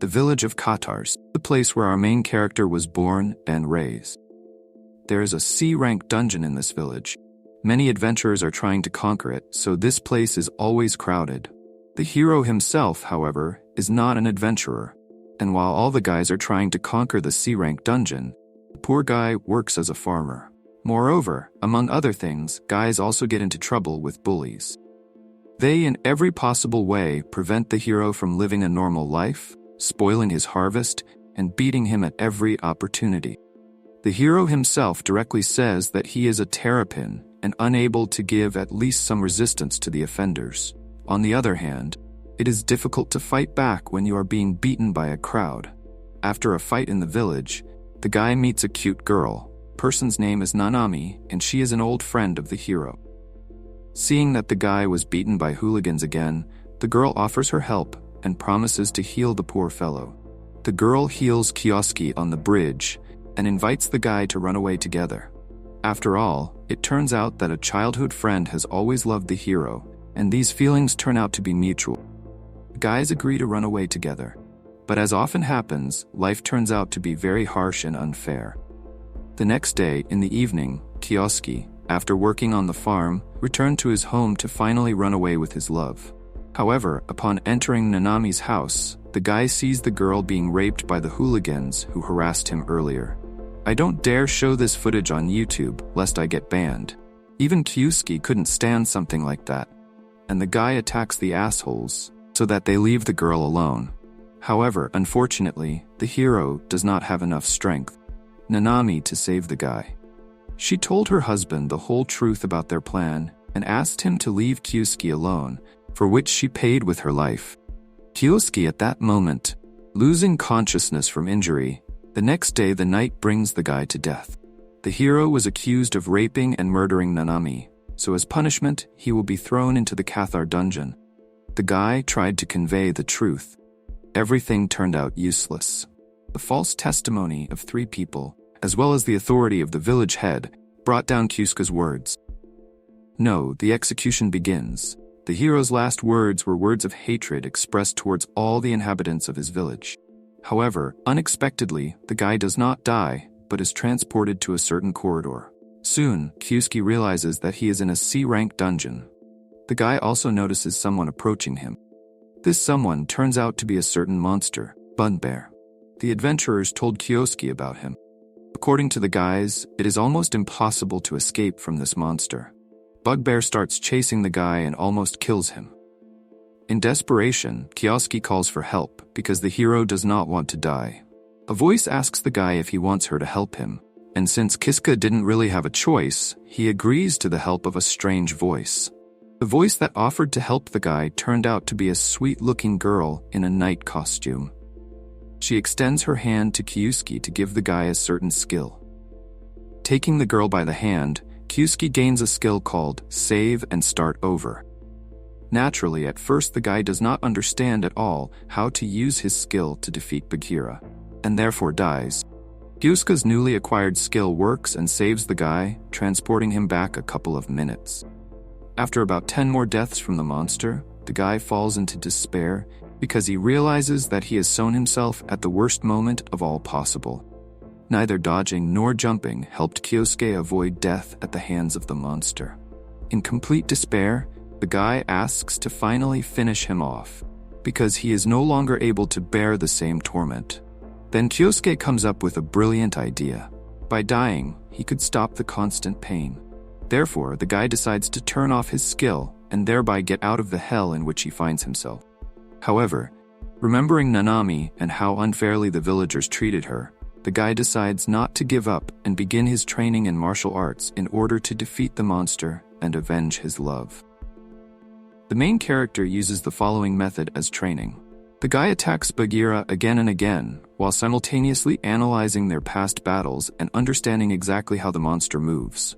the village of Katars, the place where our main character was born and raised. There is a C-rank dungeon in this village. Many adventurers are trying to conquer it, so this place is always crowded. The hero himself, however, is not an adventurer, and while all the guys are trying to conquer the C-rank dungeon, the poor guy works as a farmer. Moreover, among other things, guys also get into trouble with bullies. They, in every possible way, prevent the hero from living a normal life, spoiling his harvest, and beating him at every opportunity. The hero himself directly says that he is a terrapin and unable to give at least some resistance to the offenders. On the other hand, it is difficult to fight back when you are being beaten by a crowd. After a fight in the village, the guy meets a cute girl. Person's name is Nanami, and she is an old friend of the hero. Seeing that the guy was beaten by hooligans again, the girl offers her help and promises to heal the poor fellow. The girl heals Kioski on the bridge and invites the guy to run away together. After all, it turns out that a childhood friend has always loved the hero, and these feelings turn out to be mutual. The guys agree to run away together. But as often happens, life turns out to be very harsh and unfair. The next day, in the evening, Kioski, after working on the farm, returned to his home to finally run away with his love. However, upon entering Nanami's house, the guy sees the girl being raped by the hooligans who harassed him earlier. I don't dare show this footage on YouTube, lest I get banned. Even Kioski couldn't stand something like that. And the guy attacks the assholes, so that they leave the girl alone. However, unfortunately, the hero does not have enough strength, Nanami, to save the guy. She told her husband the whole truth about their plan and asked him to leave Kioski alone, for which she paid with her life. Kioski at that moment, losing consciousness from injury, the next day the night brings the guy to death. The hero was accused of raping and murdering Nanami, so as punishment, he will be thrown into the Cathar dungeon. The guy tried to convey the truth. Everything turned out useless. The false testimony of 3 people, as well as the authority of the village head, brought down Kioski's words. No, the execution begins. The hero's last words were words of hatred expressed towards all the inhabitants of his village. However, unexpectedly, the guy does not die, but is transported to a certain corridor. Soon, Kioski realizes that he is in a C-rank dungeon. The guy also notices someone approaching him. This someone turns out to be a certain monster, Bugbear. The adventurers told Kioski about him. According to the guys, it is almost impossible to escape from this monster. Bugbear starts chasing the guy and almost kills him. In desperation, Kioski calls for help because the hero does not want to die. A voice asks the guy if he wants her to help him, and since Kiska didn't really have a choice, he agrees to the help of a strange voice. The voice that offered to help the guy turned out to be a sweet-looking girl in a knight costume. She extends her hand to Kioski to give the guy a certain skill. Taking the girl by the hand, Kioski gains a skill called Save and Start Over. Naturally, at first the guy does not understand at all how to use his skill to defeat Bagheera, and therefore dies. Kioski's newly acquired skill works and saves the guy, transporting him back a couple of minutes. After about 10 more deaths from the monster, the guy falls into despair because he realizes that he has sown himself at the worst moment of all possible. Neither dodging nor jumping helped Kioski avoid death at the hands of the monster. In complete despair, the guy asks to finally finish him off, because he is no longer able to bear the same torment. Then Kioski comes up with a brilliant idea. By dying, he could stop the constant pain. Therefore, the guy decides to turn off his skill and thereby get out of the hell in which he finds himself. However, remembering Nanami and how unfairly the villagers treated her, the guy decides not to give up and begin his training in martial arts in order to defeat the monster and avenge his love. The main character uses the following method as training. The guy attacks Bagheera again and again, while simultaneously analyzing their past battles and understanding exactly how the monster moves.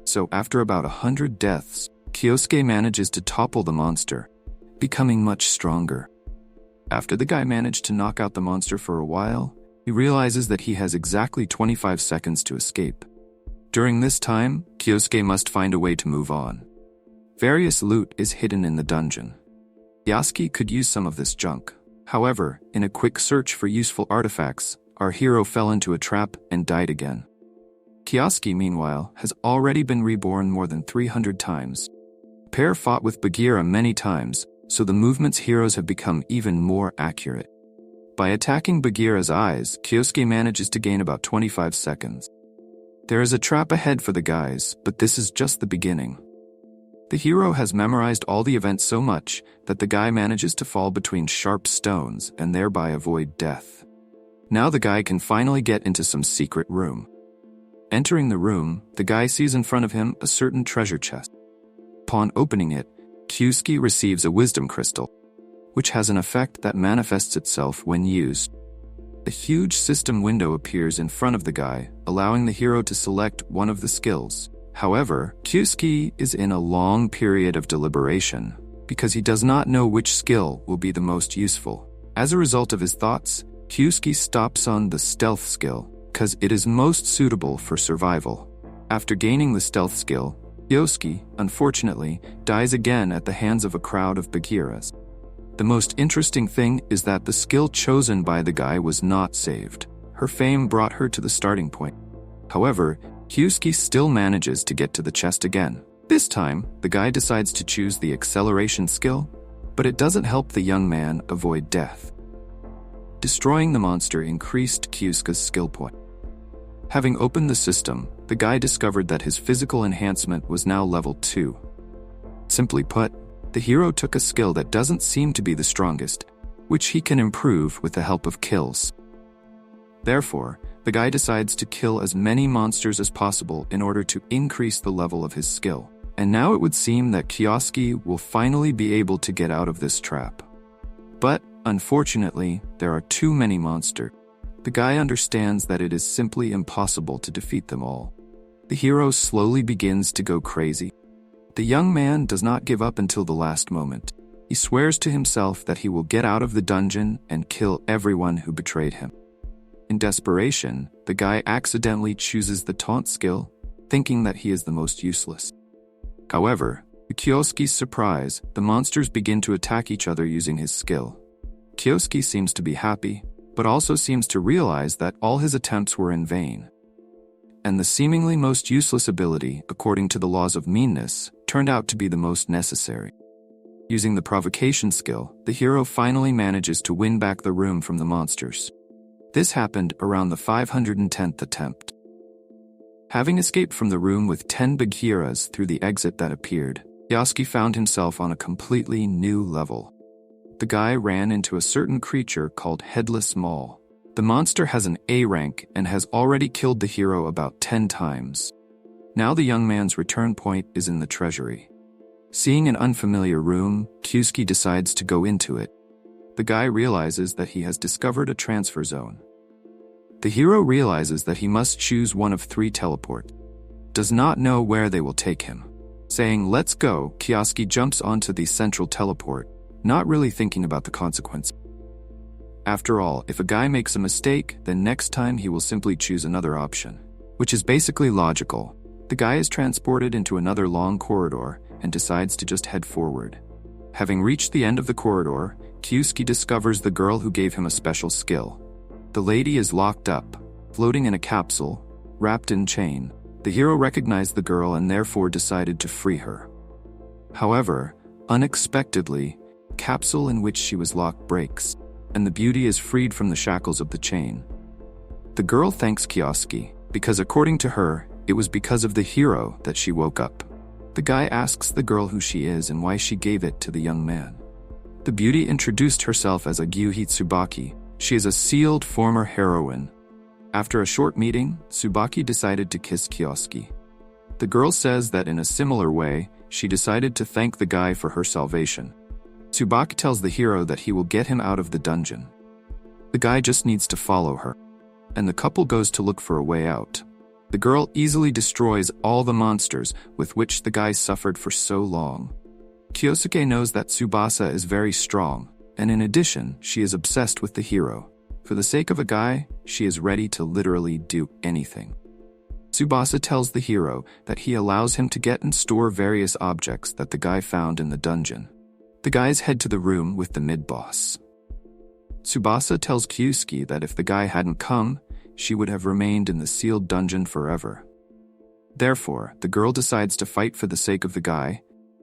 So after about 100 deaths, Kioski manages to topple the monster, becoming much stronger. After the guy managed to knock out the monster for a while, he realizes that he has exactly 25 seconds to escape. During this time, Kioski must find a way to move on. Various loot is hidden in the dungeon. Kioski could use some of this junk. However, in a quick search for useful artifacts, our hero fell into a trap and died again. Kioski, meanwhile, has already been reborn more than 300 times. The pair fought with Bagheera many times, so the movement's heroes have become even more accurate. By attacking Bagheera's eyes, Kioski manages to gain about 25 seconds. There is a trap ahead for the guys, but this is just the beginning. The hero has memorized all the events so much that the guy manages to fall between sharp stones and thereby avoid death. Now the guy can finally get into some secret room. Entering the room, the guy sees in front of him a certain treasure chest. Upon opening it, Kioski receives a wisdom crystal, which has an effect that manifests itself when used. A huge system window appears in front of the guy, allowing the hero to select one of the skills. However, Kioski is in a long period of deliberation, because he does not know which skill will be the most useful. As a result of his thoughts, Kioski stops on the stealth skill, because it is most suitable for survival. After gaining the stealth skill, Kioski, unfortunately, dies again at the hands of a crowd of Bagheeras. The most interesting thing is that the skill chosen by the guy was not saved. Her fame brought her to the starting point. However, Kioski still manages to get to the chest again. This time, the guy decides to choose the acceleration skill, but it doesn't help the young man avoid death. Destroying the monster increased Kioski's skill point. Having opened the system, the guy discovered that his physical enhancement was now level 2. Simply put, the hero took a skill that doesn't seem to be the strongest, which he can improve with the help of kills. Therefore, the guy decides to kill as many monsters as possible in order to increase the level of his skill. And now it would seem that Kioski will finally be able to get out of this trap. But, unfortunately, there are too many monsters. The guy understands that it is simply impossible to defeat them all. The hero slowly begins to go crazy. The young man does not give up until the last moment. He swears to himself that he will get out of the dungeon and kill everyone who betrayed him. In desperation, the guy accidentally chooses the taunt skill, thinking that he is the most useless. However, to Kioski's surprise, the monsters begin to attack each other using his skill. Kioski seems to be happy, but also seems to realize that all his attempts were in vain. And the seemingly most useless ability, according to the laws of meanness, turned out to be the most necessary. Using the provocation skill, the hero finally manages to win back the room from the monsters. This happened around the 510th attempt. Having escaped from the room with 10 Bagheeras through the exit that appeared, Kioski found himself on a completely new level. The guy ran into a certain creature called Headless Maul. The monster has an A rank and has already killed the hero about 10 times. Now the young man's return point is in the treasury. Seeing an unfamiliar room, Kioski decides to go into it. The guy realizes that he has discovered a transfer zone. The hero realizes that he must choose one of 3 teleports. Does not know where they will take him. Saying, "Let's go," Kioski jumps onto the central teleport, not really thinking about the consequence. After all, if a guy makes a mistake, then next time he will simply choose another option, which is basically logical. The guy is transported into another long corridor and decides to just head forward. Having reached the end of the corridor, Kioski discovers the girl who gave him a special skill. The lady is locked up, floating in a capsule, wrapped in chain. The hero recognized the girl and therefore decided to free her. However, unexpectedly, the capsule in which she was locked breaks, and the beauty is freed from the shackles of the chain. The girl thanks Kioski, because according to her, it was because of the hero that she woke up. The guy asks the girl who she is and why she gave it to the young man. The beauty introduced herself as a Gyuhi Subaki. She is a sealed former heroine. After a short meeting, Subaki decided to kiss Kioski. The girl says that in a similar way, she decided to thank the guy for her salvation. Subaki tells the hero that he will get him out of the dungeon. The guy just needs to follow her, and the couple goes to look for a way out. The girl easily destroys all the monsters with which the guy suffered for so long. Kiosuke knows that Tsubasa is very strong, and in addition, she is obsessed with the hero. For the sake of a guy, she is ready to literally do anything. Tsubasa tells the hero that he allows him to get and store various objects that the guy found in the dungeon. The guys head to the room with the mid-boss. Tsubasa tells Kioski that if the guy hadn't come, she would have remained in the sealed dungeon forever. Therefore, the girl decides to fight for the sake of the guy.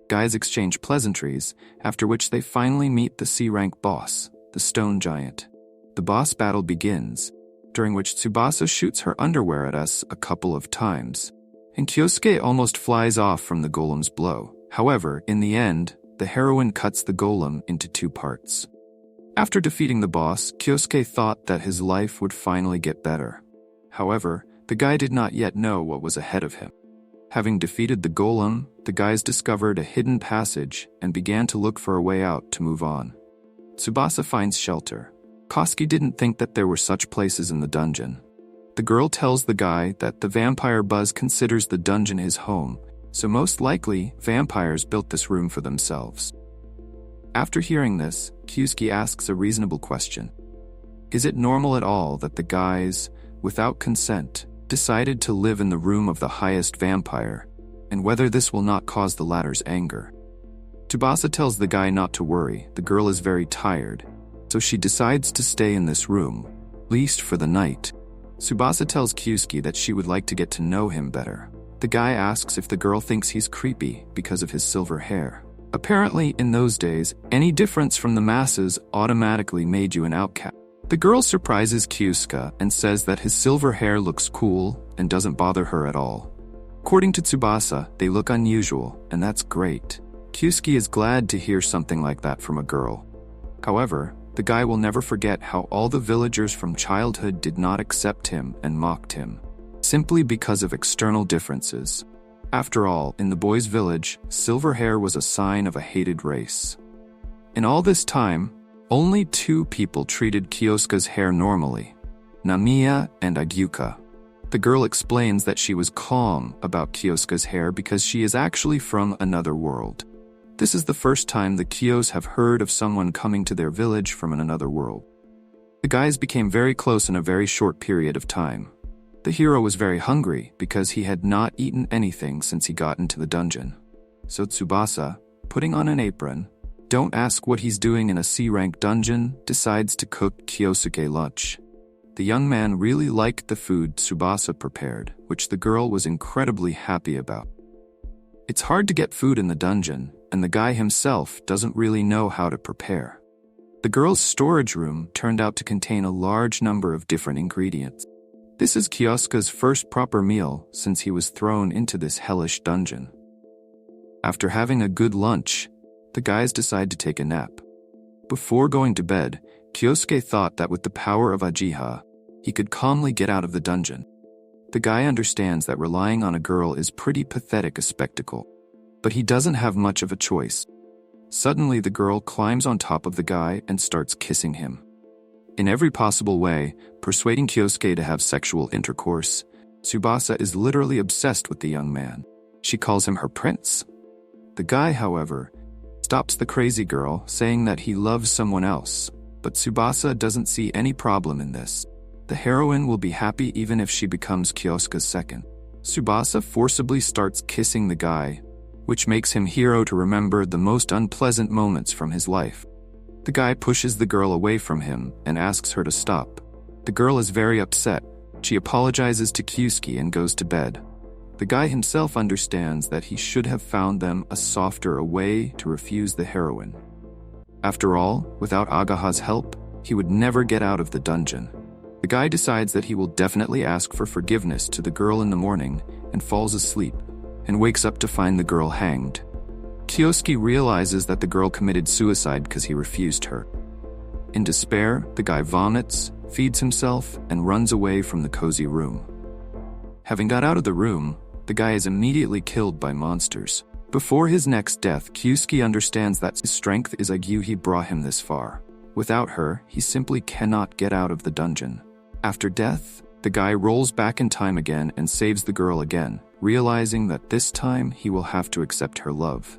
Guys exchange pleasantries, after which they finally meet the C-rank boss, the stone giant. The boss battle begins, during which Tsubasa shoots her underwear at us a couple of times, and Kioski almost flies off from the golem's blow. However, in the end, the heroine cuts the golem into 2 parts. After defeating the boss, Kioski thought that his life would finally get better. However, the guy did not yet know what was ahead of him. Having defeated the golem, the guys discovered a hidden passage and began to look for a way out to move on. Tsubasa finds shelter. Kioski didn't think that there were such places in the dungeon. The girl tells the guy that the vampire Buzz considers the dungeon his home, so most likely, vampires built this room for themselves. After hearing this, Kioski asks a reasonable question. Is it normal at all that the guys, without consent, decided to live in the room of the highest vampire, and whether this will not cause the latter's anger? Tsubasa tells the guy not to worry, the girl is very tired, so she decides to stay in this room, at least for the night. Tsubasa tells Kioski that she would like to get to know him better. The guy asks if the girl thinks he's creepy because of his silver hair. Apparently, in those days, any difference from the masses automatically made you an outcast. The girl surprises Kioski and says that his silver hair looks cool and doesn't bother her at all. According to Tsubasa, they look unusual, and that's great. Kioski is glad to hear something like that from a girl. However, the guy will never forget how all the villagers from childhood did not accept him and mocked him, simply because of external differences. After all, in the boys' village, silver hair was a sign of a hated race. In all this time, only 2 people treated Kioski's hair normally, Namiya and Agyuka. The girl explains that she was calm about Kioski's hair because she is actually from another world. This is the first time the Kios have heard of someone coming to their village from another world. The guys became very close in a very short period of time. The hero was very hungry because he had not eaten anything since he got into the dungeon. So Tsubasa, putting on an apron, don't ask what he's doing in a C-rank dungeon, decides to cook Kiosuke lunch. The young man really liked the food Tsubasa prepared, which the girl was incredibly happy about. It's hard to get food in the dungeon, and the guy himself doesn't really know how to prepare. The girl's storage room turned out to contain a large number of different ingredients. This is Kioski's first proper meal since he was thrown into this hellish dungeon. After having a good lunch, the guys decide to take a nap. Before going to bed, Kioski thought that with the power of Ajiha, he could calmly get out of the dungeon. The guy understands that relying on a girl is pretty pathetic a spectacle, but he doesn't have much of a choice. Suddenly the girl climbs on top of the guy and starts kissing him. In every possible way, persuading Kioski to have sexual intercourse, Tsubasa is literally obsessed with the young man. She calls him her prince. The guy, however, stops the crazy girl, saying that he loves someone else, but Tsubasa doesn't see any problem in this. The heroine will be happy even if she becomes Kioski's second. Tsubasa forcibly starts kissing the guy, which makes him hero to remember the most unpleasant moments from his life. The guy pushes the girl away from him and asks her to stop. The girl is very upset. She apologizes to Kioski and goes to bed. The guy himself understands that he should have found them a softer way to refuse the heroine. After all, without Agaha's help, he would never get out of the dungeon. The guy decides that he will definitely ask for forgiveness to the girl in the morning and falls asleep, and wakes up to find the girl hanged. Kioski realizes that the girl committed suicide because he refused her. In despair, the guy vomits, feeds himself, and runs away from the cozy room. Having got out of the room, the guy is immediately killed by monsters. Before his next death, Kioski understands that his strength is Agyuhi brought him this far. Without her, he simply cannot get out of the dungeon. After death, the guy rolls back in time again and saves the girl again, realizing that this time he will have to accept her love.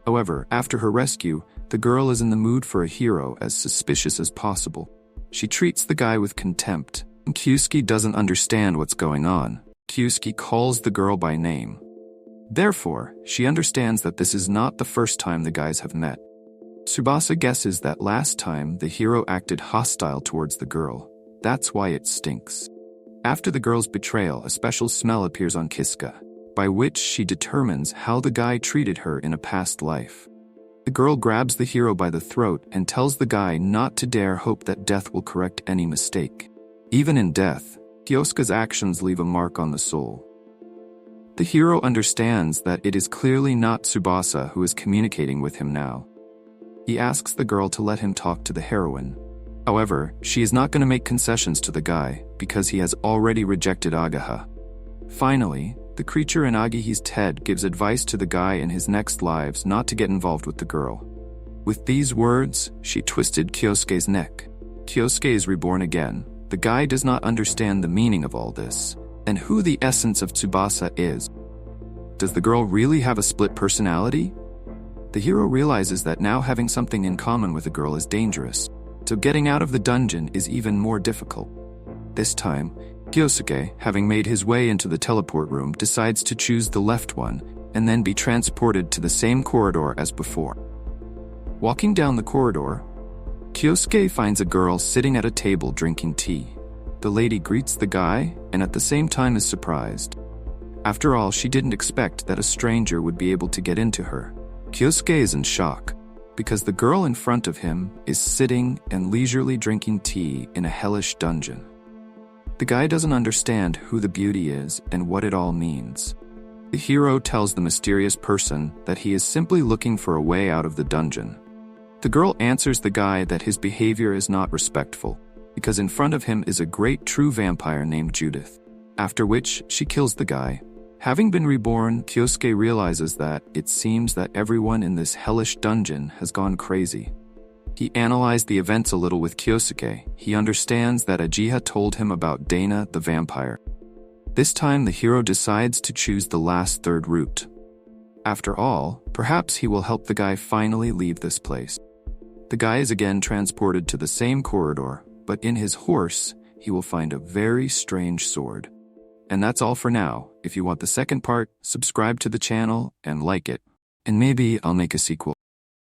However, after her rescue, the girl is in the mood for a hero as suspicious as possible. She treats the guy with contempt, and Kioski doesn't understand what's going on. Kioski calls the girl by name. Therefore, she understands that this is not the first time the guys have met. Tsubasa guesses that last time the hero acted hostile towards the girl. That's why it stinks. After the girl's betrayal, a special smell appears on Kiska, by which she determines how the guy treated her in a past life. The girl grabs the hero by the throat and tells the guy not to dare hope that death will correct any mistake. Even in death, Kioski's actions leave a mark on the soul. The hero understands that it is clearly not Tsubasa who is communicating with him now. He asks the girl to let him talk to the heroine. However, she is not going to make concessions to the guy because he has already rejected Agaha. Finally, the creature in Agihi's head gives advice to the guy in his next lives not to get involved with the girl. With these words, she twisted Kyosuke's neck. Kyosuke is reborn again. The guy does not understand the meaning of all this, and who the essence of Tsubasa is. Does the girl really have a split personality? The hero realizes that now having something in common with a girl is dangerous, so getting out of the dungeon is even more difficult. This time, Kyosuke, having made his way into the teleport room, decides to choose the left one and then be transported to the same corridor as before. Walking down the corridor, Kyosuke finds a girl sitting at a table drinking tea. The lady greets the guy and at the same time is surprised. After all, she didn't expect that a stranger would be able to get into her. Kyosuke is in shock because the girl in front of him is sitting and leisurely drinking tea in a hellish dungeon. The guy doesn't understand who the beauty is and what it all means. The hero tells the mysterious person that he is simply looking for a way out of the dungeon. The girl answers the guy that his behavior is not respectful, because in front of him is a great true vampire named Judith, after which she kills the guy. Having been reborn, Kyosuke realizes that it seems that everyone in this hellish dungeon has gone crazy. He analyzed the events a little with Kyosuke. He understands that Ajiha told him about Dana the vampire. This time the hero decides to choose the last third route. After all, perhaps he will help the guy finally leave this place. The guy is again transported to the same corridor, but in his horse, he will find a very strange sword. And that's all for now. If you want the second part, subscribe to the channel and like it. And maybe I'll make a sequel.